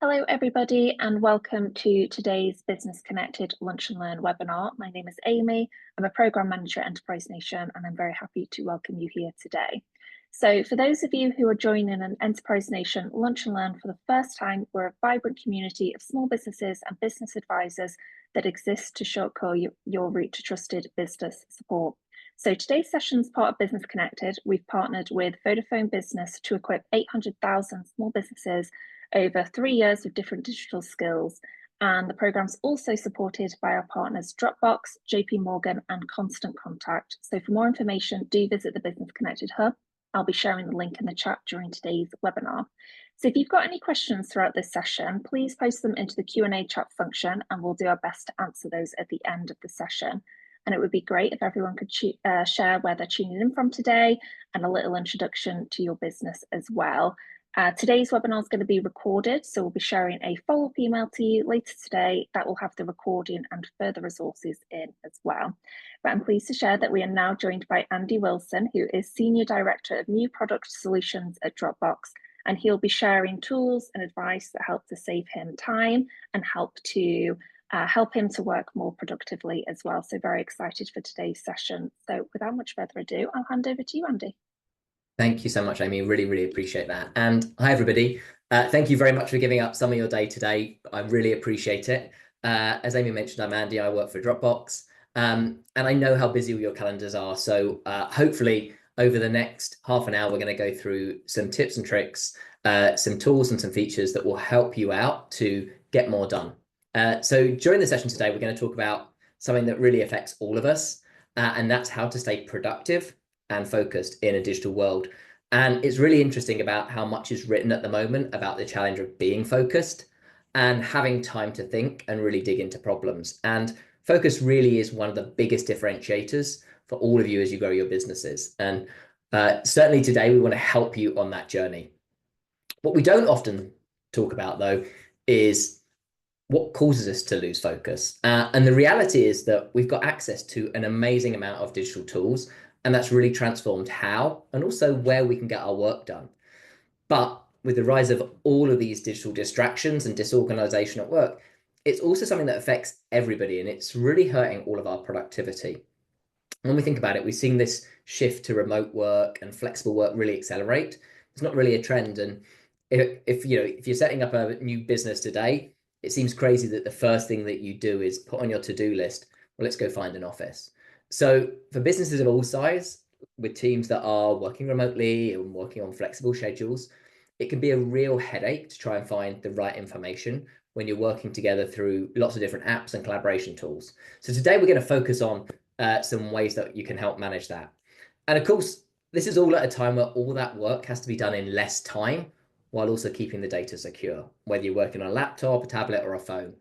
Hello, everybody, and welcome to today's Business Connected Lunch and Learn webinar. My name is Amy. I'm a Programme Manager at Enterprise Nation, and I'm very happy to welcome you here today. So for those of you who are joining an Enterprise Nation Lunch and Learn for the first time, we're a vibrant community of small businesses and business advisors that exist to shortcut your route to trusted business support. So today's session is part of Business Connected. We've partnered with Vodafone Business to equip 800,000 small businesses over 3 years with different digital skills. And the program's also supported by our partners Dropbox, JP Morgan, and Constant Contact. So for more information, do visit the Business Connected Hub. I'll be sharing the link in the chat during today's webinar. So if you've got any questions throughout this session, please post them into the Q&A chat function, and we'll do our best to answer those at the end of the session. And it would be great if everyone could share where they're tuning in from today and a little introduction to your business as well. Today's webinar is going to be recorded, so we'll be sharing a follow-up email to you later today that will have the recording and further resources in as well. But I'm pleased to share that we are now joined by Andy Wilson, who is Senior Director of New Product Solutions at Dropbox, and he'll be sharing tools and advice that help to save him time and help him to work more productively as well. So very excited for today's session. So without much further ado, I'll hand over to you, Andy. Thank you so much, Amy. Really appreciate that. And hi, everybody. Thank you very much for giving up some of your day today. I really appreciate it. As Amy mentioned, I'm Andy. I work for Dropbox. And I know how busy your calendars are. So hopefully over the next half an hour, we're going to go through some tips and tricks, some tools and some features that will help you out to get more done. So during the session today, we're going to talk about something that really affects all of us, and that's how to stay productive and focused in a digital world. And it's really interesting about how much is written at the moment about the challenge of being focused and having time to think and really dig into problems. And focus really is one of the biggest differentiators for all of you as you grow your businesses. And certainly today, we want to help you on that journey. What we don't often talk about, though, is what causes us to lose focus. And the reality is that we've got access to an amazing amount of digital tools, and that's really transformed how and also where we can get our work done. But with the rise of all of these digital distractions and disorganization at work, it's also something that affects everybody, and it's really hurting all of our productivity. When we think about it, we've seen this shift to remote work and flexible work really accelerate. It's not really a trend. And if you're setting up a new business today, it seems crazy that the first thing that you do is put on your to-do list, well, let's go find an office. So for businesses of all size, with teams that are working remotely and working on flexible schedules, it can be a real headache to try and find the right information when you're working together through lots of different apps and collaboration tools. So today we're going to focus on some ways that you can help manage that. And of course, this is all at a time where all that work has to be done in less time while also keeping the data secure, whether you're working on a laptop, a tablet, or a phone.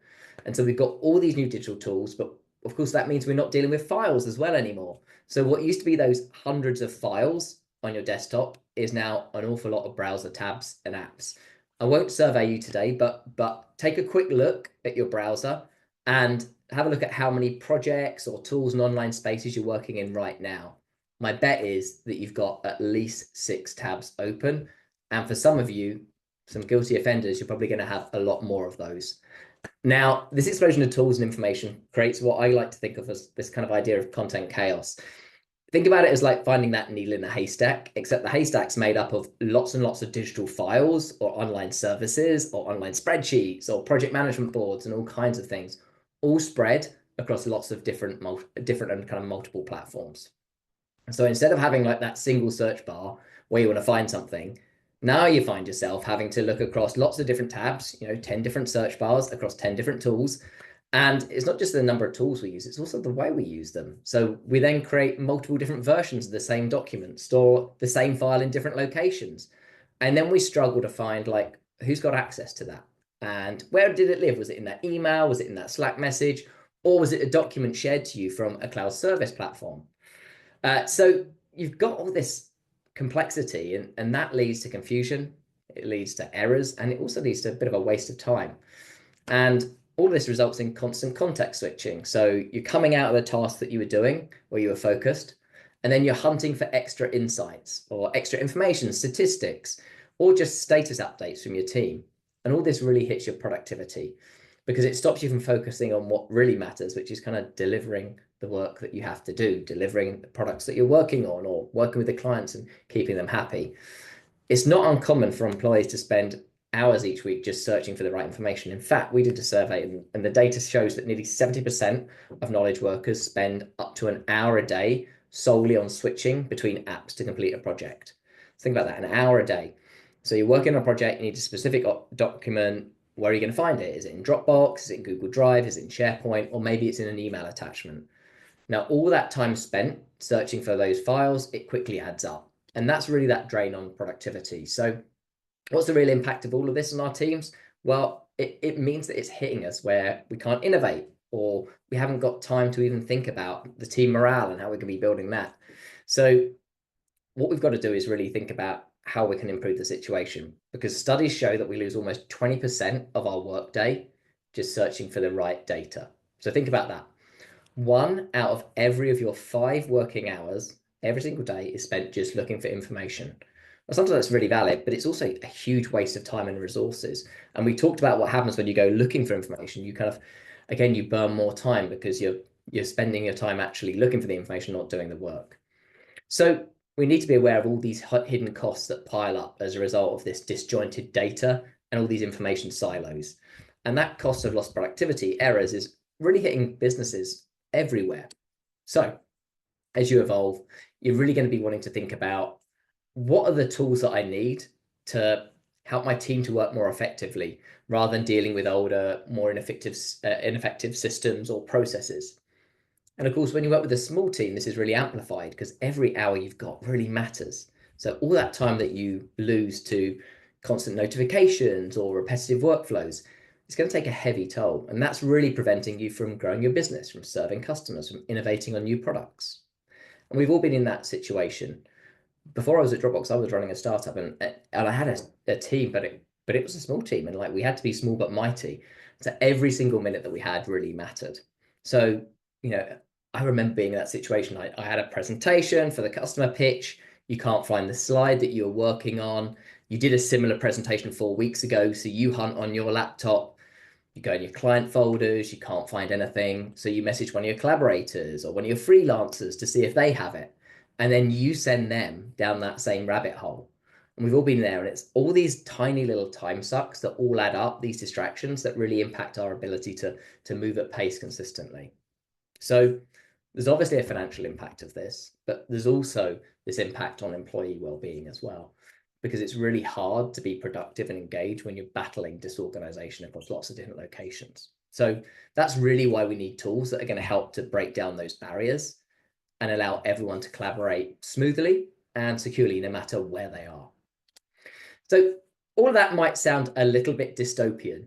And so we've got all these new digital tools, but of course, that means we're not dealing with files as well anymore. So what used to be those hundreds of files on your desktop is now an awful lot of browser tabs and apps. I won't survey you today, but take a quick look at your browser and have a look at how many projects or tools and online spaces you're working in right now. My bet is that you've got at least 6 tabs open. And for some of you, some guilty offenders, you're probably going to have a lot more of those. Now, this explosion of tools and information creates what I like to think of as this kind of idea of content chaos. Think about it as like finding that needle in a haystack, except the haystack's made up of lots and lots of digital files or online services or online spreadsheets or project management boards and all kinds of things, all spread across lots of different and kind of multiple platforms. So instead of having like that single search bar where you want to find something, now you find yourself having to look across lots of different tabs, 10 different search bars across 10 different tools. And it's not just the number of tools we use, it's also the way we use them. So we then create multiple different versions of the same document, store the same file in different locations. And then we struggle to find like, who's got access to that? And where did it live? Was it in that email? Was it in that Slack message? Or was it a document shared to you from a cloud service platform? So you've got all this complexity, and that leads to confusion, it leads to errors, and it also leads to a bit of a waste of time. And all this results in constant context switching. So you're coming out of the task that you were doing where you were focused, and then you're hunting for extra insights or extra information, statistics, or just status updates from your team. And all this really hits your productivity because it stops you from focusing on what really matters, which is kind of delivering the work that you have to do, delivering the products that you're working on, or working with the clients and keeping them happy. It's not uncommon for employees to spend hours each week just searching for the right information. In fact, we did a survey and the data shows that nearly 70% of knowledge workers spend up to an hour a day solely on switching between apps to complete a project. Think about that, an hour a day. So you're working on a project, you need a specific document. Where are you going to find it? Is it in Dropbox? Is it in Google Drive? Is it in SharePoint? Or maybe it's in an email attachment. Now, all that time spent searching for those files, it quickly adds up. And that's really that drain on productivity. So what's the real impact of all of this on our teams? Well, it means that it's hitting us where we can't innovate, or we haven't got time to even think about the team morale and how we're going to be building that. So what we've got to do is really think about how we can improve the situation, because studies show that we lose almost 20% of our workday just searching for the right data. So think about that. 1 out of every of your 5 working hours every single day is spent just looking for information. Now, sometimes that's really valid, but it's also a huge waste of time and resources. And we talked about what happens when you go looking for information. You kind of, again, you burn more time because you're spending your time actually looking for the information, not doing the work. So we need to be aware of all these hidden costs that pile up as a result of this disjointed data and all these information silos. And that cost of lost productivity, errors, is really hitting businesses everywhere. So as you evolve, you're really going to be wanting to think about, what are the tools that I need to help my team to work more effectively, rather than dealing with older, more ineffective systems or processes. And of course, when you work with a small team, this is really amplified because every hour you've got really matters. So all that time that you lose to constant notifications or repetitive workflows, it's going to take a heavy toll. And that's really preventing you from growing your business, from serving customers, from innovating on new products. And we've all been in that situation. Before I was at Dropbox, I was running a startup and I had a team, but it was a small team, and like we had to be small but mighty. So every single minute that we had really mattered. So, I remember being in that situation. I had a presentation for the customer pitch. You can't find the slide that you were working on. You did a similar presentation 4 weeks ago, so you hunt on your laptop. You go in your client folders, you can't find anything. So you message one of your collaborators or one of your freelancers to see if they have it. And then you send them down that same rabbit hole. And we've all been there, and it's all these tiny little time sucks that all add up, these distractions that really impact our ability to move at pace consistently. So there's obviously a financial impact of this, but there's also this impact on employee well-being as well, because it's really hard to be productive and engaged when you're battling disorganization across lots of different locations. So that's really why we need tools that are going to help to break down those barriers and allow everyone to collaborate smoothly and securely, no matter where they are. So all of that might sound a little bit dystopian,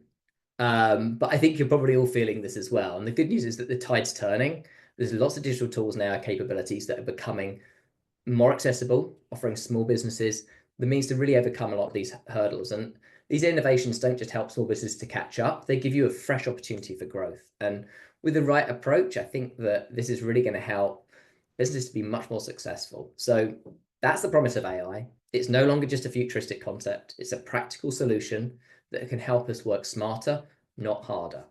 but I think you're probably all feeling this as well. And the good news is that the tide's turning. There's lots of digital tools now, capabilities that are becoming more accessible, offering small businesses the means to really overcome a lot of these hurdles. And these innovations don't just help small businesses to catch up, they give you a fresh opportunity for growth. And with the right approach, I think that this is really going to help businesses to be much more successful. So that's the promise of AI. It's no longer just a futuristic concept. It's a practical solution that can help us work smarter, not harder.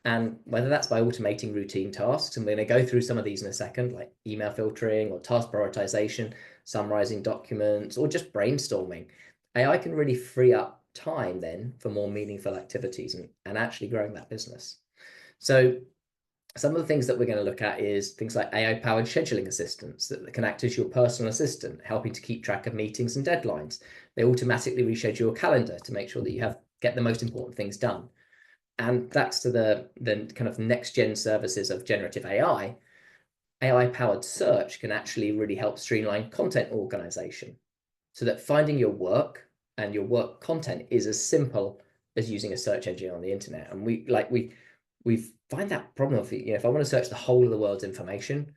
And whether that's by automating routine tasks, and we're going to go through some of these in a second, like email filtering or task prioritization, summarizing documents, or just brainstorming, AI can really free up time then for more meaningful activities and actually growing that business. So some of the things that we're going to look at is things like AI-powered scheduling assistants that can act as your personal assistant, helping to keep track of meetings and deadlines. They automatically reschedule your calendar to make sure that you get the most important things done. And that's to the kind of next-gen services of generative AI. AI-powered search can actually really help streamline content organization so that finding your work and your work content is as simple as using a search engine on the internet. And we find that problem of, if I want to search the whole of the world's information,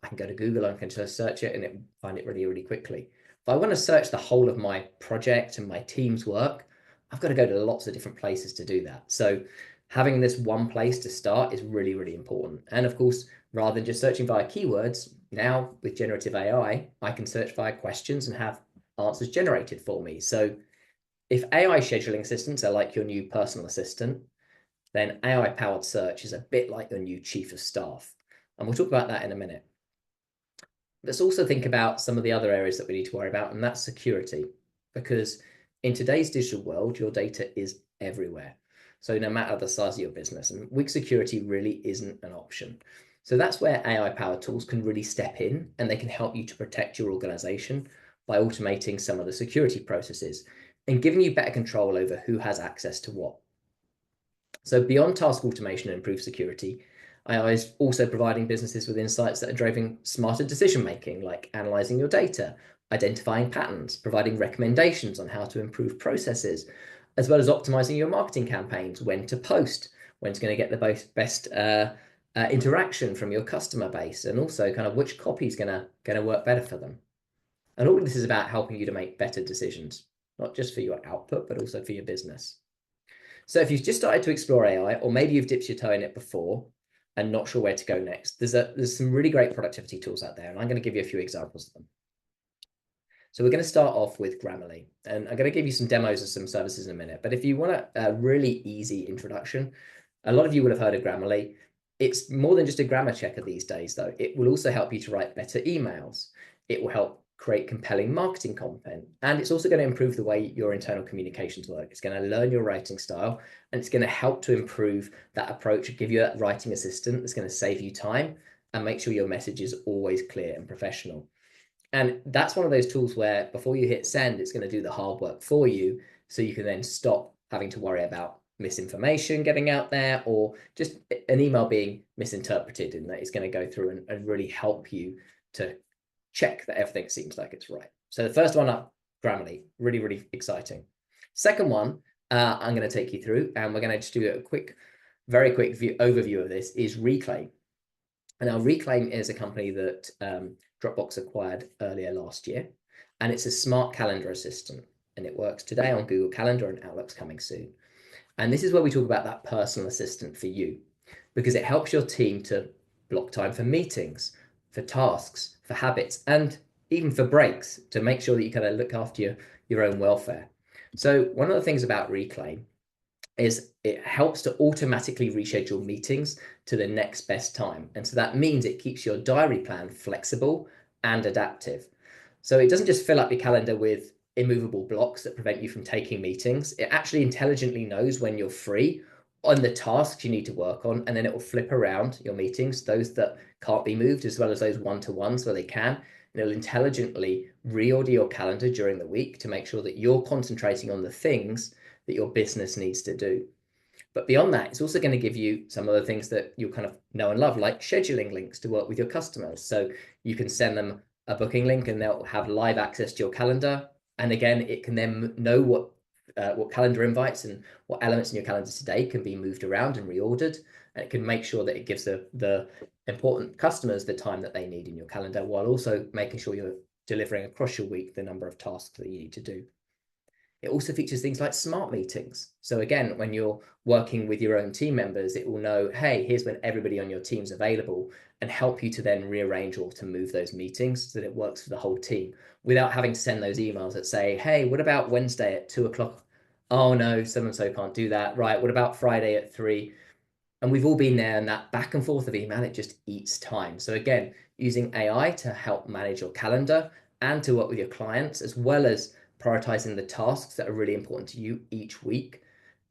I can go to Google and I can just search it and find it really, really quickly. If I want to search the whole of my project and my team's work, I've got to go to lots of different places to do that. So having this one place to start is really, really important. And of course, rather than just searching via keywords, now with generative AI, I can search via questions and have answers generated for me. So If AI scheduling assistants are like your new personal assistant, then AI-powered search is a bit like your new chief of staff. And we'll talk about that in a minute. Let's also think about some of the other areas that we need to worry about, and that's security. Because in today's digital world, your data is everywhere. So no matter the size of your business, and weak security really isn't an option. So that's where AI-powered tools can really step in, and they can help you to protect your organization by automating some of the security processes and giving you better control over who has access to what. So beyond task automation and improved security, AI is also providing businesses with insights that are driving smarter decision-making, like analyzing your data, identifying patterns, providing recommendations on how to improve processes, as well as optimizing your marketing campaigns, when to post, when's going to get the best interaction from your customer base, and also kind of which copy is going to work better for them. And all of this is about helping you to make better decisions, not just for your output, but also for your business. So if you've just started to explore AI, or maybe you've dipped your toe in it before and not sure where to go next, there's some really great productivity tools out there, and I'm going to give you a few examples of them. So we're going to start off with Grammarly, and I'm going to give you some demos of some services in a minute. But if you want a really easy introduction, a lot of you will have heard of Grammarly. It's more than just a grammar checker these days, though. It will also help you to write better emails. It will help create compelling marketing content. And it's also going to improve the way your internal communications work. It's going to learn your writing style, and it's going to help to improve that approach, give you that writing assistant that's going to save you time and make sure your message is always clear and professional. And that's one of those tools where before you hit send, it's going to do the hard work for you, so you can then stop having to worry about misinformation getting out there, or just an email being misinterpreted, and that it's going to go through and really help you to check that everything seems like it's right. So the first one up, Grammarly, really, really exciting. Second one, I'm going to take you through, and we're going to just do a very quick overview of this, is Reclaim. And now Reclaim is a company that Dropbox acquired earlier last year, and it's a smart calendar assistant, and it works today on Google Calendar, and Outlook's coming soon. And this is where we talk about that personal assistant for you, because it helps your team to block time for meetings, for tasks, for habits, and even for breaks, to make sure that you kind of look after your own welfare. So one of the things about Reclaim is it helps to automatically reschedule meetings to the next best time. And so that means it keeps your diary plan flexible and adaptive. So it doesn't just fill up your calendar with immovable blocks that prevent you from taking meetings. It actually intelligently knows when you're free on the tasks you need to work on, and then it will flip around your meetings, those that can't be moved, as well as those one-to-ones where they can. And it'll intelligently reorder your calendar during the week to make sure that you're concentrating on the things that your business needs to do. But beyond that, it's also going to give you some of the things that you kind of know and love, like scheduling links to work with your customers. So you can send them a booking link and they'll have live access to your calendar. And again, it can then know what calendar invites and what elements in your calendar today can be moved around and reordered. And it can make sure that it gives the important customers the time that they need in your calendar, while also making sure you're delivering across your week the number of tasks that you need to do. It also features things like smart meetings. So again, when you're working with your own team members, it will know, hey, here's when everybody on your team's available, and help you to then rearrange or to move those meetings so that it works for the whole team, without having to send those emails that say, hey, what about Wednesday at 2 o'clock? Oh no, so-and-so can't do that. Right, what about Friday at 3? And we've all been there, and that back and forth of email, it just eats time. So again, using AI to help manage your calendar and to work with your clients, as well as prioritizing the tasks that are really important to you each week,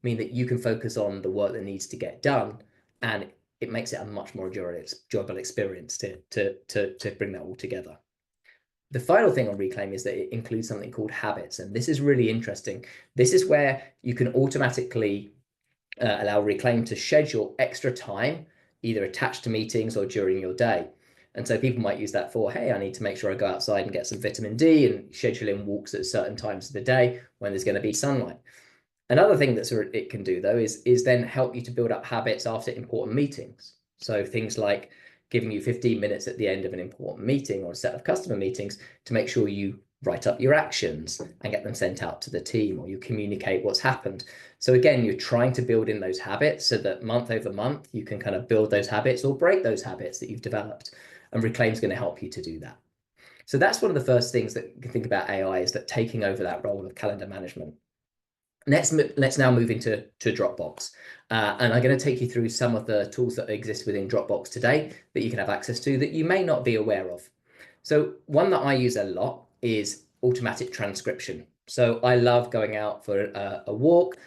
mean that you can focus on the work that needs to get done, and it makes it a much more enjoyable experience to bring that all together. The final thing on Reclaim is that it includes something called habits, and this is really interesting. This is where you can automatically allow Reclaim to schedule extra time, either attached to meetings or during your day. And so people might use that for, hey, I need to make sure I go outside and get some vitamin D, and schedule in walks at certain times of the day when there's going to be sunlight. Another thing that it can do, though, is then help you to build up habits after important meetings. So things like giving you 15 minutes at the end of an important meeting or a set of customer meetings to make sure you write up your actions and get them sent out to the team, or you communicate what's happened. So again, you're trying to build in those habits so that month over month, you can kind of build those habits or break those habits that you've developed. And Reclaim is going to help you to do that. So that's one of the first things that you can think about AI, is that taking over that role of calendar management. Let's now move into Dropbox. And I'm going to take you through some of the tools that exist within Dropbox today that you can have access to that you may not be aware of. So one that I use a lot is automatic transcription. So I love going out for a walk,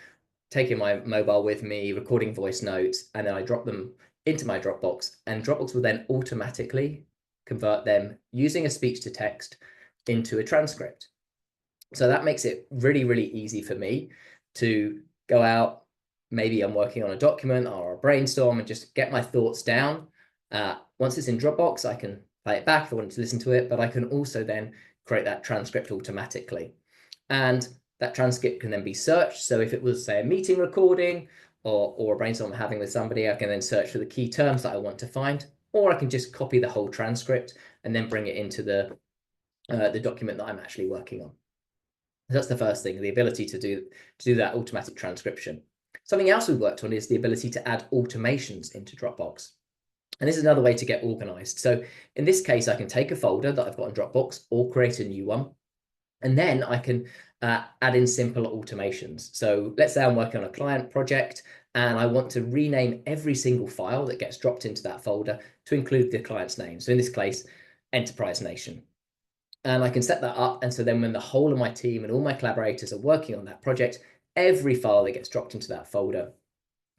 taking my mobile with me, recording voice notes, and then I drop them into my Dropbox, and Dropbox will then automatically convert them using a speech to text into a transcript. So that makes it really, really easy for me to go out. Maybe I'm working on a document or a brainstorm and just get my thoughts down. Once it's in Dropbox, I can play it back if I wanted to listen to it, but I can also then create that transcript automatically. And that transcript can then be searched. So if it was, say, a meeting recording or a brainstorm I'm having with somebody, I can then search for the key terms that I want to find, or I can just copy the whole transcript and then bring it into the document that I'm actually working on. That's the first thing, the ability to do that automatic transcription. Something else we've worked on is the ability to add automations into Dropbox. And this is another way to get organized. So in this case, I can take a folder that I've got in Dropbox or create a new one. And then I can add in simple automations. So let's say I'm working on a client project and I want to rename every single file that gets dropped into that folder to include the client's name. So in this case, Enterprise Nation. And I can set that up. And so then when the whole of my team and all my collaborators are working on that project, every file that gets dropped into that folder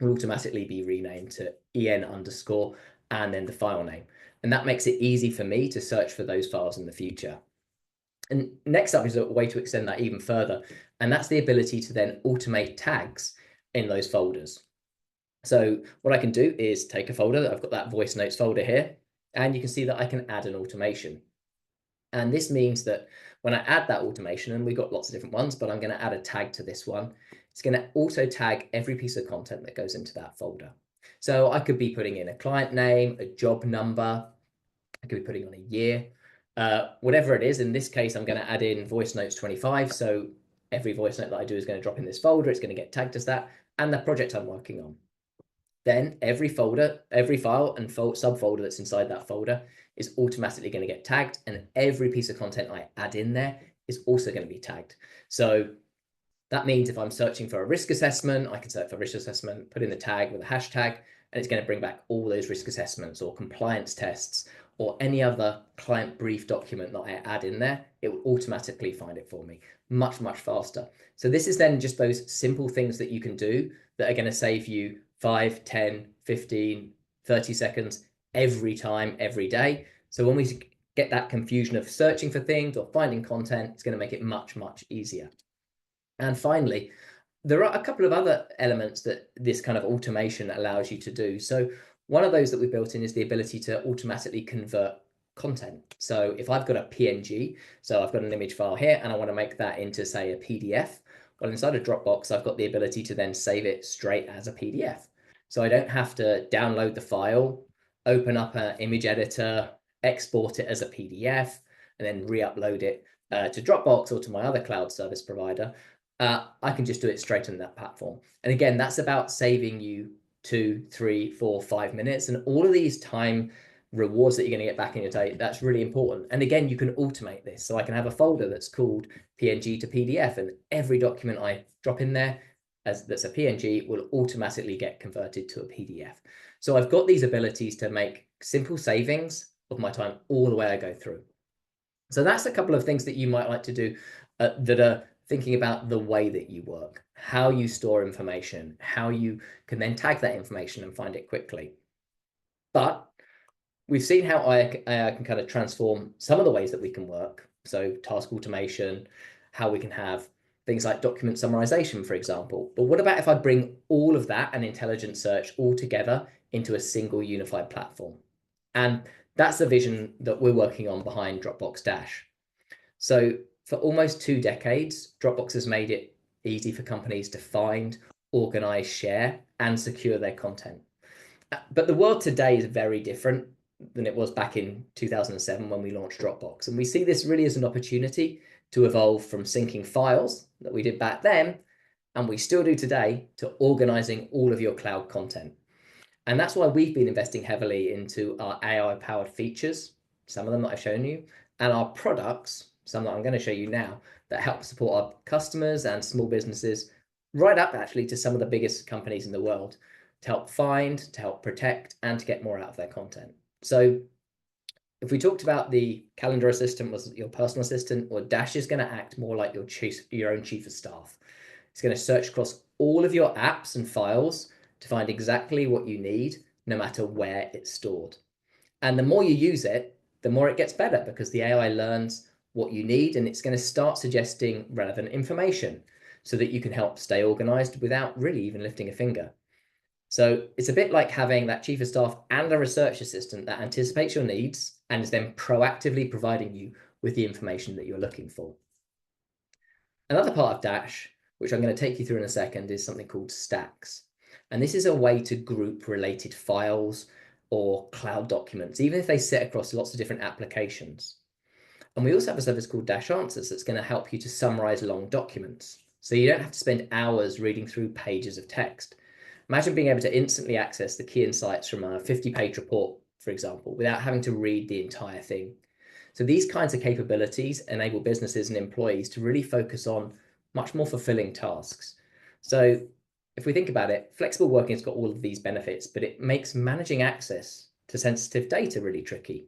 will automatically be renamed to en underscore and then the file name. And that makes it easy for me to search for those files in the future. And next up is a way to extend that even further. And that's the ability to then automate tags in those folders. So what I can do is take a folder. I've got that voice notes folder here, and you can see that I can add an automation. And this means that when I add that automation, and we've got lots of different ones, but I'm going to add a tag to this one, it's going to auto tag every piece of content that goes into that folder. So I could be putting in a client name, a job number, I could be putting on a year, whatever it is. In this case, I'm going to add in voice notes 25. So every voice note that I do is going to drop in this folder. It's going to get tagged as that, and the project I'm working on. Then every folder, every file and subfolder that's inside that folder is automatically going to get tagged, and every piece of content I add in there is also going to be tagged. So that means if I'm searching for a risk assessment, I can search for risk assessment, put in the tag with a hashtag, and it's going to bring back all those risk assessments or compliance tests or any other client brief document that I add in there. It will automatically find it for me much, much faster. So this is then just those simple things that you can do that are going to save you 5, 10, 15, 30 seconds every time, every day. So when we get that confusion of searching for things or finding content, it's going to make it much, much easier. And finally, there are a couple of other elements that this kind of automation allows you to do. So one of those that we built in is the ability to automatically convert content. So if I've got a PNG, so I've got an image file here and I want to make that into, say, a PDF, well, inside of Dropbox, I've got the ability to then save it straight as a PDF. So I don't have to download the file, open up an image editor, export it as a PDF, and then re-upload it to Dropbox or to my other cloud service provider. I can just do it straight on that platform. And again, that's about saving you 2, 3, 4, 5 minutes. And all of these time rewards that you're going to get back in your day, that's really important. And again, you can automate this. So I can have a folder that's called PNG to PDF, and every document I drop in there that's a PNG will automatically get converted to a PDF. So I've got these abilities to make simple savings of my time all the way I go through. So that's a couple of things that you might like to do that are thinking about the way that you work, how you store information, how you can then tag that information and find it quickly. But we've seen how I can kind of transform some of the ways that we can work. So task automation, how we can have things like document summarization, for example. But what about if I bring all of that and intelligent search all together into a single unified platform? And that's the vision that we're working on behind Dropbox Dash. So for almost 2 decades, Dropbox has made it easy for companies to find, organize, share, and secure their content. But the world today is very different than it was back in 2007 when we launched Dropbox. And we see this really as an opportunity to evolve from syncing files that we did back then, and we still do today, to organizing all of your cloud content. And that's why we've been investing heavily into our AI-powered features, some of them that I've shown you, and our products, some that I'm going to show you now, that help support our customers and small businesses right up actually to some of the biggest companies in the world to help find, to help protect, and to get more out of their content. So if we talked about the calendar assistant was your personal assistant, or Dash is going to act more like your own chief of staff. It's going to search across all of your apps and files to find exactly what you need, no matter where it's stored. And the more you use it, the more it gets better, because the AI learns what you need, and it's going to start suggesting relevant information so that you can help stay organized without really even lifting a finger. So it's a bit like having that chief of staff and a research assistant that anticipates your needs and is then proactively providing you with the information that you're looking for. Another part of Dash, which I'm going to take you through in a second, is something called stacks. And this is a way to group related files or cloud documents, even if they sit across lots of different applications. And we also have a service called Dash Answers that's going to help you to summarize long documents. So you don't have to spend hours reading through pages of text. Imagine being able to instantly access the key insights from a 50-page report, for example, without having to read the entire thing. So these kinds of capabilities enable businesses and employees to really focus on much more fulfilling tasks. So if we think about it, flexible working has got all of these benefits, but it makes managing access to sensitive data really tricky.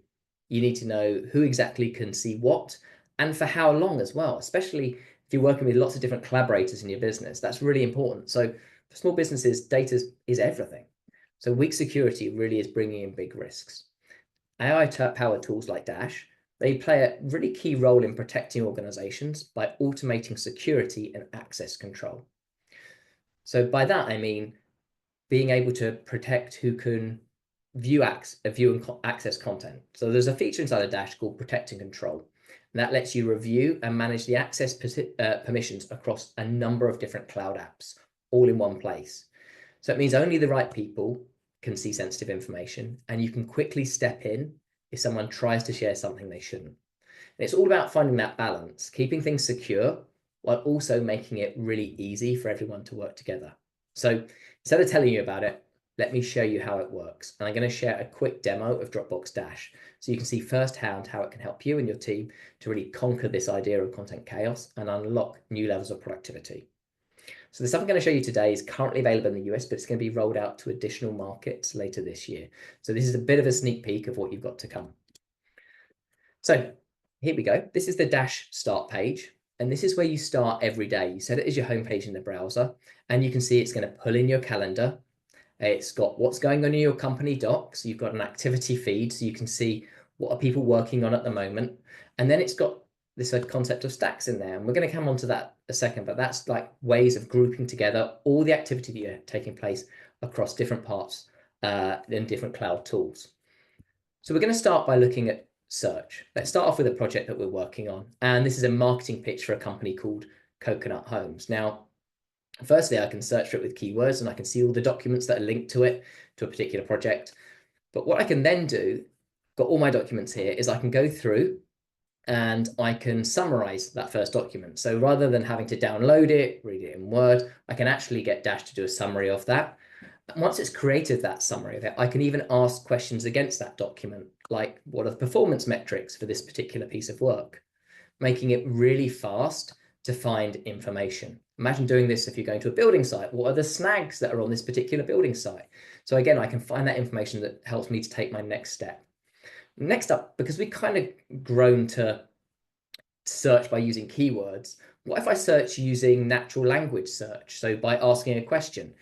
You need to know who exactly can see what and for how long as well, especially if you're working with lots of different collaborators in your business. That's really important. So for small businesses, data is everything. So weak security really is bringing in big risks. AI-powered tools like Dash, they play a really key role in protecting organizations by automating security and access control. So by that, I mean being able to protect who can view and access content. So there's a feature inside of Dash called Protect and Control. And that lets you review and manage the access permissions across a number of different cloud apps, all in one place. So it means only the right people can see sensitive information, and you can quickly step in if someone tries to share something they shouldn't. And it's all about finding that balance, keeping things secure while also making it really easy for everyone to work together. So instead of telling you about it, let me show you how it works. And I'm going to share a quick demo of Dropbox Dash so you can see firsthand how it can help you and your team to really conquer this idea of content chaos and unlock new levels of productivity. So the stuff I'm going to show you today is currently available in the US, but it's going to be rolled out to additional markets later this year. So this is a bit of a sneak peek of what you've got to come. So here we go. This is the Dash start page. And this is where you start every day. You set it as your homepage in the browser, and you can see it's going to pull in your calendar. It's got what's going on in your company docs. You've got an activity feed, so you can see what are people working on at the moment. And then it's got this concept of stacks in there. And we're going to come on to that a second, but that's like ways of grouping together all the activity that are taking place across different parts in different cloud tools. So we're going to start by looking at search. Let's start off with a project that we're working on. And this is a marketing pitch for a company called Coconut Homes. Now, firstly, I can search for it with keywords and I can see all the documents that are linked to it, to a particular project. But what I can then do, got all my documents here, is I can go through and I can summarize that first document. So rather than having to download it, read it in Word, I can actually get Dash to do a summary of that. And once it's created that summary of it, I can even ask questions against that document, like what are the performance metrics for this particular piece of work, making it really fast to find information. Imagine doing this if you're going to a building site. What are the snags that are on this particular building site? So again, I can find that information that helps me to take my next step. Next up, because we kind of grown to search by using keywords, what if I search using natural language search? So by asking a question.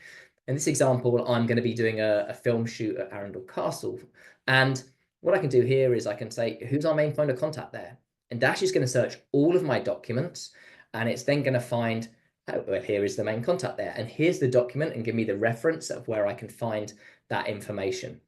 In this example, I'm going to be doing a film shoot at Arundel Castle. And what I can do here is I can say, who's our main point of contact there? And Dash is going to search all of my documents, and it's then going to find, oh, well, here is the main contact there. And here's the document, and give me the reference of where I can find that information.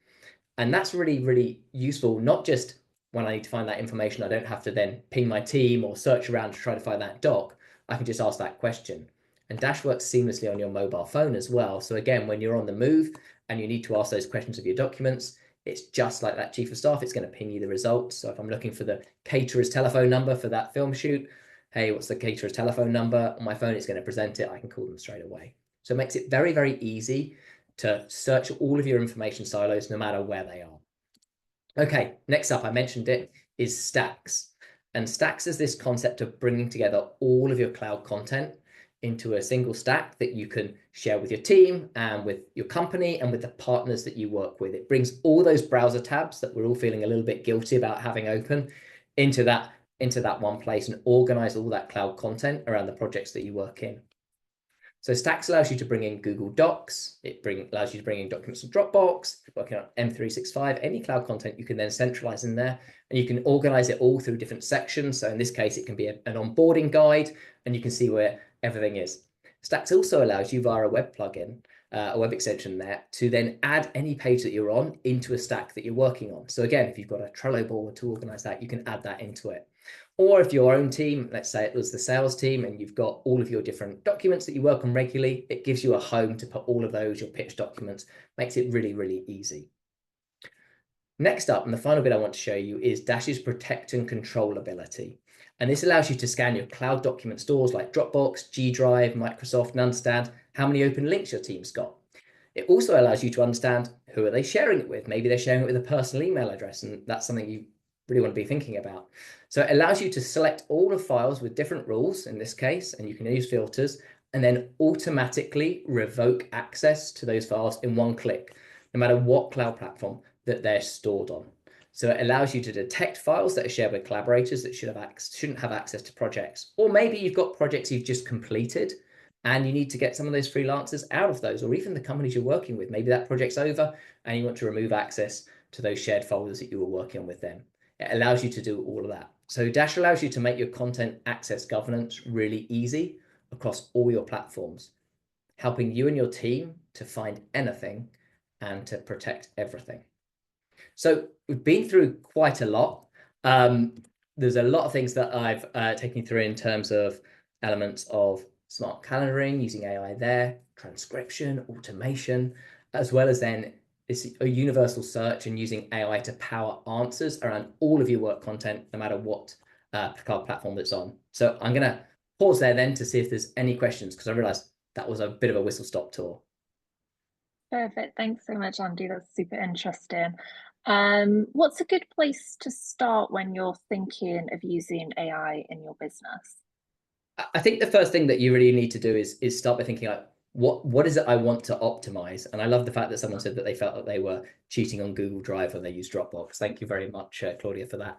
And that's really, really useful, not just when I need to find that information. I don't have to then ping my team or search around to try to find that doc. I can just ask that question. And Dash works seamlessly on your mobile phone as well. So again, when you're on the move and you need to ask those questions of your documents, it's just like that chief of staff. It's going to ping you the results. So if I'm looking for the caterer's telephone number for that film shoot, hey, what's the caterer's telephone number? On my phone, it's going to present it. I can call them straight away. So it makes it very, very easy to search all of your information silos, no matter where they are. Okay, next up, I mentioned it, is stacks. And stacks is this concept of bringing together all of your cloud content into a single stack that you can share with your team and with your company and with the partners that you work with. It brings all those browser tabs that we're all feeling a little bit guilty about having open into that one place, and organize all that cloud content around the projects that you work in. So Stacks allows you to bring in Google Docs. Allows you to bring in documents from Dropbox, working on M365, any cloud content you can then centralize in there, and you can organize it all through different sections. So in this case, it can be an onboarding guide, and you can see where everything is. Stacks also allows you via a web plugin, a web extension there, to then add any page that you're on into a stack that you're working on. So again, if you've got a Trello board to organize that, you can add that into it. Or if your own team, let's say it was the sales team, and you've got all of your different documents that you work on regularly, it gives you a home to put all of those, your pitch documents, makes it really, really easy. Next up, and the final bit I want to show you, is Dash's protect and control ability. And this allows you to scan your cloud document stores like Dropbox, G Drive, Microsoft, and understand how many open links your team's got. It also allows you to understand who are they sharing it with. Maybe they're sharing it with a personal email address, and that's something you really want to be thinking about. So it allows you to select all the files with different rules in this case, and you can use filters, and then automatically revoke access to those files in one click, no matter what cloud platform that they're stored on. So it allows you to detect files that are shared with collaborators that shouldn't have access to projects. Or maybe you've got projects you've just completed and you need to get some of those freelancers out of those, or even the companies you're working with. Maybe that project's over and you want to remove access to those shared folders that you were working on with them. It allows you to do all of that. So Dash allows you to make your content access governance really easy across all your platforms, helping you and your team to find anything and to protect everything. So we've been through quite a lot. There's a lot of things that I've taken you through in terms of elements of smart calendaring, using AI there, transcription, automation, as well as then a universal search and using AI to power answers around all of your work content, no matter what cloud platform that's on. So I'm going to pause there then to see if there's any questions, because I realized that was a bit of a whistle-stop tour. Perfect. Thanks so much, Andy. That's super interesting. What's a good place to start when you're thinking of using AI in your business? I think the first thing that you really need to do is start by thinking like, what is it I want to optimize? And I love the fact that someone said that they felt that they were cheating on Google Drive when they use Dropbox. Thank you very much, Claudia, for that.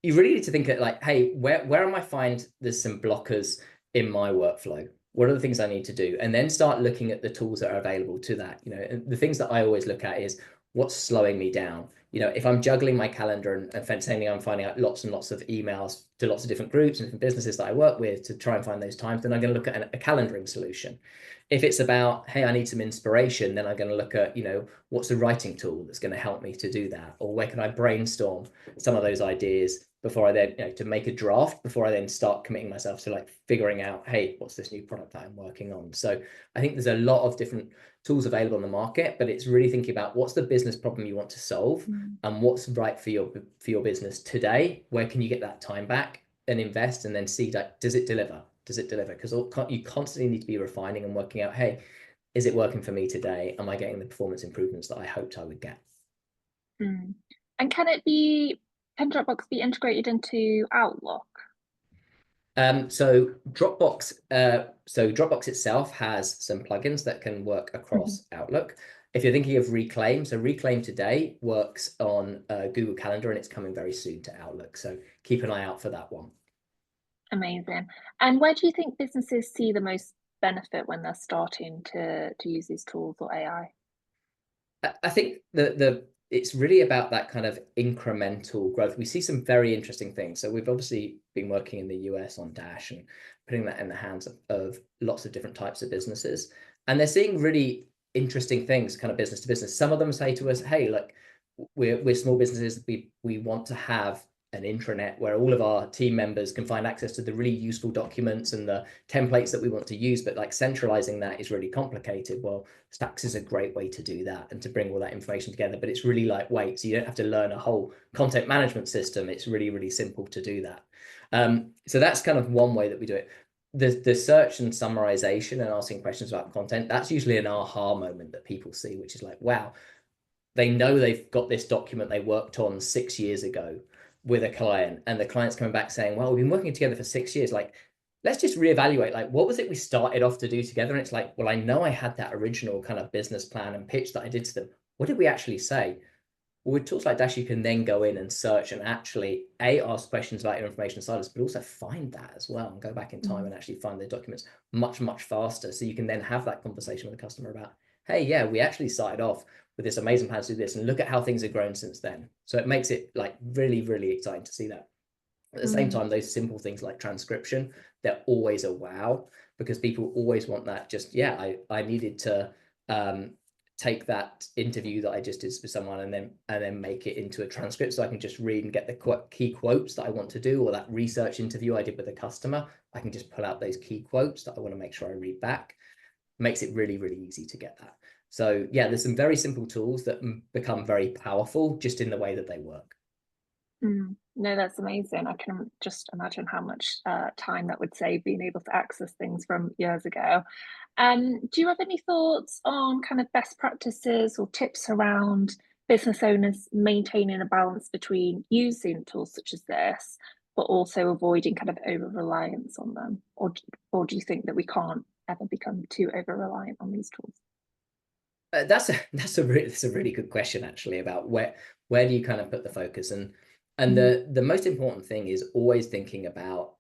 You really need to think of like, hey, where am I find there's some blockers in my workflow? What are the things I need to do? And then start looking at the tools that are available to that. You know, and the things that I always look at is what's slowing me down. You know, if I'm juggling my calendar and fantastically I'm finding out lots and lots of emails to lots of different groups and different businesses that I work with to try and find those times, then I'm going to look at a calendaring solution. If it's about, hey, I need some inspiration, then I'm going to look at, you know, what's the writing tool that's going to help me to do that? Or where can I brainstorm some of those ideas before I then, you know, to make a draft before I then start committing myself to like figuring out, hey, what's this new product that I'm working on? So I think there's a lot of different tools available on the market, but it's really thinking about what's the business problem you want to solve and what's right for your business today. Where can you get that time back and invest, and then see that does it deliver? Does it deliver? Because you constantly need to be refining and working out, hey, is it working for me today? Am I getting the performance improvements that I hoped I would get? And can Dropbox be integrated into Outlook? So Dropbox itself has some plugins that can work across Outlook. If you're thinking of Reclaim, so Reclaim today works on Google Calendar, and it's coming very soon to Outlook. So keep an eye out for that one. Amazing. And where do you think businesses see the most benefit when they're starting to use these tools or AI? I think it's really about that kind of incremental growth. We see some very interesting things. So we've obviously been working in the US on Dash and putting that in the hands of lots of different types of businesses. And they're seeing really interesting things, kind of business to business. Some of them say to us, hey, look, we're small businesses. We want to have an intranet where all of our team members can find access to the really useful documents and the templates that we want to use, but like centralizing that is really complicated. Well, Stacks is a great way to do that and to bring all that information together, but it's really lightweight. So you don't have to learn a whole content management system. It's really, really simple to do that. So that's kind of one way that we do it. The search and summarization and asking questions about content, that's usually an aha moment that people see, which is like, wow, they know they've got this document they worked on 6 years ago with a client, and the client's coming back saying, well, we've been working together for 6 years. Like, let's just reevaluate, like, what was it we started off to do together? And it's like, well, I know I had that original kind of business plan and pitch that I did to them. What did we actually say? Well, with tools like Dash, you can then go in and search and actually ask questions about your information silos, but also find that as well and go back in time and actually find the documents much faster. So you can then have that conversation with the customer about, hey, yeah, we actually started off with this amazing plan to do this, and look at how things have grown since then. So it makes it like really exciting to see that. At the same time, those simple things like transcription, they're always a wow, because people always want that. Just, yeah, I needed to take that interview that I just did with someone and then make it into a transcript, so I can just read and get the key quotes that I want to do, or that research interview I did with a customer, I can just pull out those key quotes that I want to make sure I read back. Makes it really easy to get that. So yeah, there's some very simple tools that become very powerful just in the way that they work. No, that's amazing. I can just imagine how much time that would save being able to access things from years ago. Do you have any thoughts on kind of best practices or tips around business owners maintaining a balance between using tools such as this, but also avoiding kind of over reliance on them? Or do you think that we can't ever become too over reliant on these tools? That's a really good question, actually, about where do you kind of put the focus. And Mm, the most important thing is always thinking about,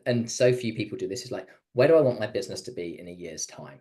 and so few people do this, is like, where do I want my business to be in a year's time?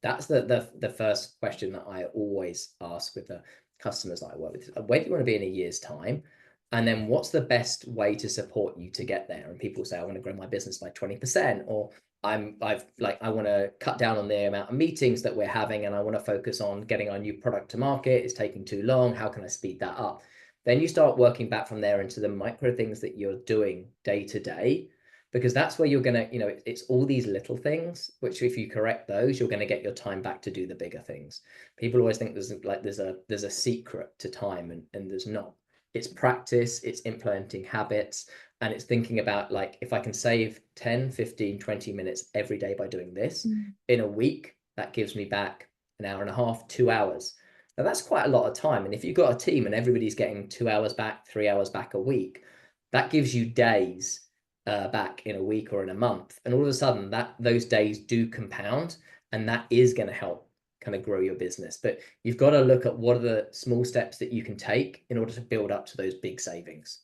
That's the first question that I always ask with the customers that I work with. Where do you want to be in a year's time? And then what's the best way to support you to get there? And people say, I want to grow my business by 20%, or I want to cut down on the amount of meetings that we're having, and I want to focus on getting our new product to market. It's taking too long. How can I speed that up? Then you start working back from there into the micro things that you're doing day to day, because that's where you're going to, it's all these little things, which if you correct those, you're going to get your time back to do the bigger things. People always think there's a secret to time, and there's not. It's practice, it's implementing habits, and it's thinking about, like, if I can save 10, 15, 20 minutes every day by doing this, mm, in a week, that gives me back an hour and a half, 2 hours. Now, that's quite a lot of time. And if you've got a team and everybody's getting 2 hours back, 3 hours back a week, that gives you days back in a week or in a month. And all of a sudden, those days do compound, and that is going to help kind of grow your business. But you've got to look at what are the small steps that you can take in order to build up to those big savings.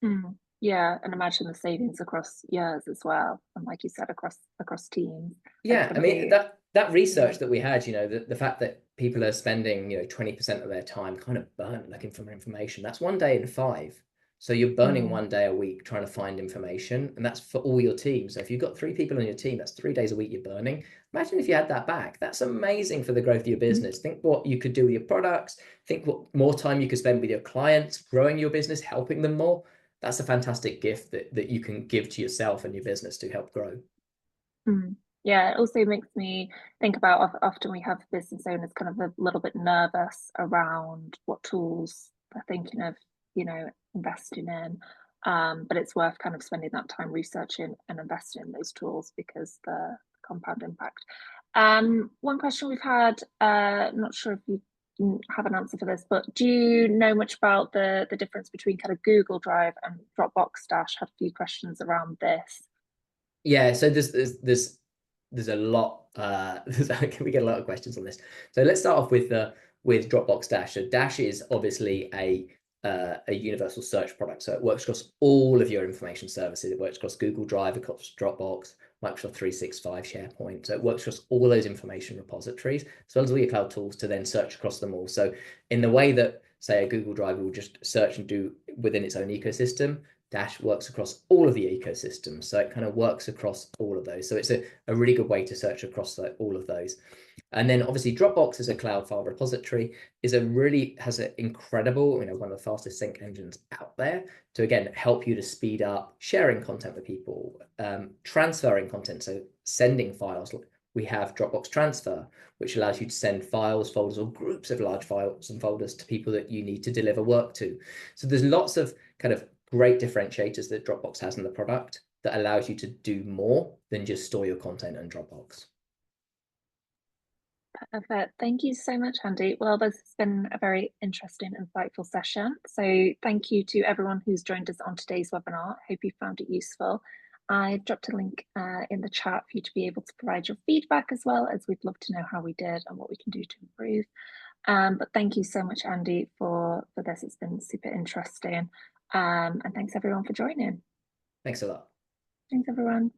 mm. Yeah, and imagine the savings across years as well, and like you said, across teams. That's Yeah, going I to mean, be that yeah. research that we had, the fact that people are spending, 20% of their time kind of burnt looking for information, that's 1 day in 5. So you're burning Mm, 1 day a week trying to find information, and that's for all your team. So if you've got 3 people on your team, that's 3 days a week you're burning. Imagine if you had that back. That's amazing for the growth of your mm, business. Think what you could do with your products. Think what more time you could spend with your clients, growing your business, helping them more. That's a fantastic gift that you can give to yourself and your business to help grow. mm. Yeah, it also makes me think about often we have business owners kind of a little bit nervous around what tools they're thinking of, investing in. But it's worth kind of spending that time researching and investing in those tools because the compound impact. One question we've had, not sure if you have an answer for this, but do you know much about the difference between kind of Google Drive and Dropbox Dash? Had a few questions around this. Yeah, so there's a lot we get a lot of questions on this. So let's start off with Dropbox Dash. So Dash is obviously a universal search product. So it works across all of your information services. It works across Google Drive, across Dropbox, Microsoft 365, SharePoint. So it works across all those information repositories, as well as all your cloud tools to then search across them all. So in the way that, say, a Google Drive will just search and do within its own ecosystem, Dash works across all of the ecosystems. So it kind of works across all of those. So it's a really good way to search across all of those. And then obviously Dropbox as a cloud file repository has an incredible, one of the fastest sync engines out there to, again, help you to speed up sharing content with people, transferring content. So sending files. We have Dropbox Transfer, which allows you to send files, folders, or groups of large files and folders to people that you need to deliver work to. So there's lots of kind of great differentiators that Dropbox has in the product that allows you to do more than just store your content in Dropbox. Perfect. Thank you so much, Andy. Well, this has been a very interesting, insightful session. So thank you to everyone who's joined us on today's webinar. Hope you found it useful. I dropped a link in the chat for you to be able to provide your feedback as well, as we'd love to know how we did and what we can do to improve. But thank you so much, Andy, for this. It's been super interesting. And thanks everyone for joining. Thanks a lot. Thanks everyone.